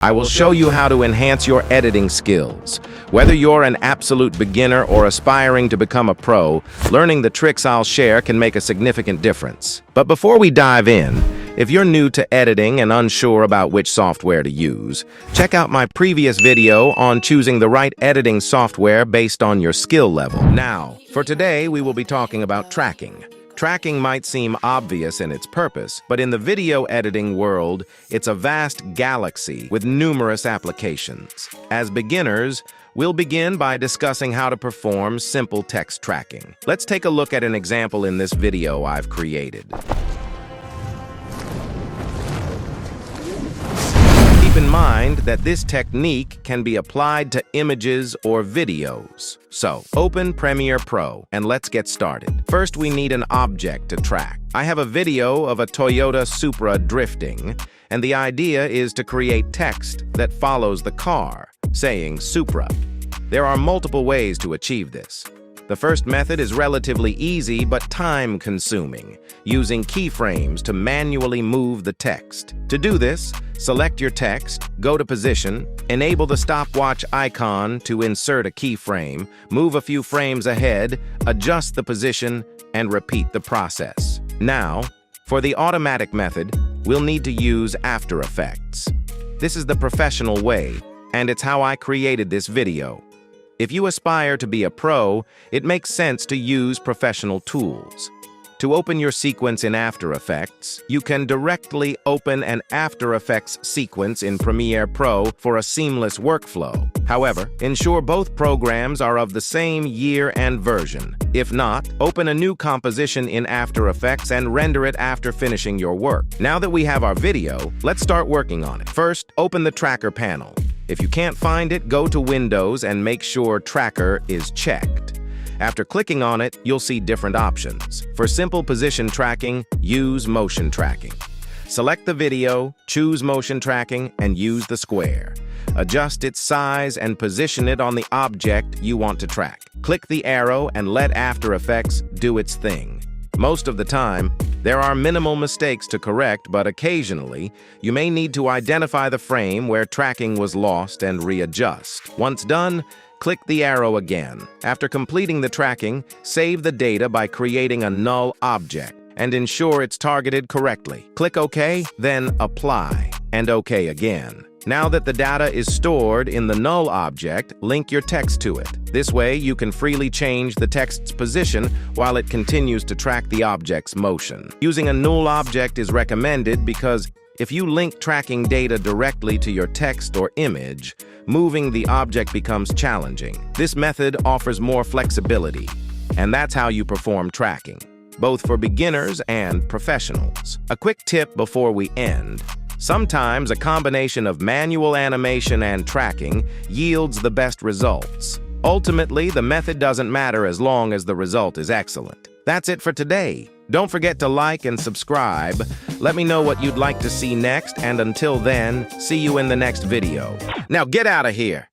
I will show you how to enhance your editing skills. Whether you're an absolute beginner or aspiring to become a pro, learning the tricks I'll share can make a significant difference. But before we dive in, if you're new to editing and unsure about which software to use, check out my previous video on choosing the right editing software based on your skill level. Now, for today, we will be talking about tracking. Tracking might seem obvious in its purpose, but in the video editing world, it's a vast galaxy with numerous applications. As beginners, we'll begin by discussing how to perform simple text tracking. Let's take a look at an example in this video I've created. Keep in mind that this technique can be applied to images or videos. So, open Premiere Pro and let's get started. First, we need an object to track. I have a video of a Toyota Supra drifting, and the idea is to create text that follows the car, saying Supra. There are multiple ways to achieve this. The first method is relatively easy but time-consuming, using keyframes to manually move the text. To do this, select your text, go to Position, enable the stopwatch icon to insert a keyframe, move a few frames ahead, adjust the position, and repeat the process. Now, for the automatic method, we'll need to use After Effects. This is the professional way, and it's how I created this video. If you aspire to be a pro, it makes sense to use professional tools. To open your sequence in After Effects, you can directly open an After Effects sequence in Premiere Pro for a seamless workflow. However, ensure both programs are of the same year and version. If not, open a new composition in After Effects and render it after finishing your work. Now that we have our video, let's start working on it. First, open the Tracker panel. If you can't find it, go to Windows and make sure Tracker is checked. After clicking on it, you'll see different options. For simple position tracking, use motion tracking. Select the video, choose motion tracking, and use the square. Adjust its size and position it on the object you want to track. Click the arrow and let After Effects do its thing. Most of the time, there are minimal mistakes to correct, but occasionally, you may need to identify the frame where tracking was lost and readjust. Once done, click the arrow again. After completing the tracking, save the data by creating a null object and ensure it's targeted correctly. Click OK, then Apply, and OK again. Now that the data is stored in the null object, link your text to it. This way, you can freely change the text's position while it continues to track the object's motion. Using a null object is recommended because if you link tracking data directly to your text or image, moving the object becomes challenging. This method offers more flexibility, and that's how you perform tracking, both for beginners and professionals. A quick tip before we end. Sometimes a combination of manual animation and tracking yields the best results. Ultimately, the method doesn't matter as long as the result is excellent. That's it for today. Don't forget to like and subscribe. Let me know what you'd like to see next, and until then, see you in the next video. Now get out of here!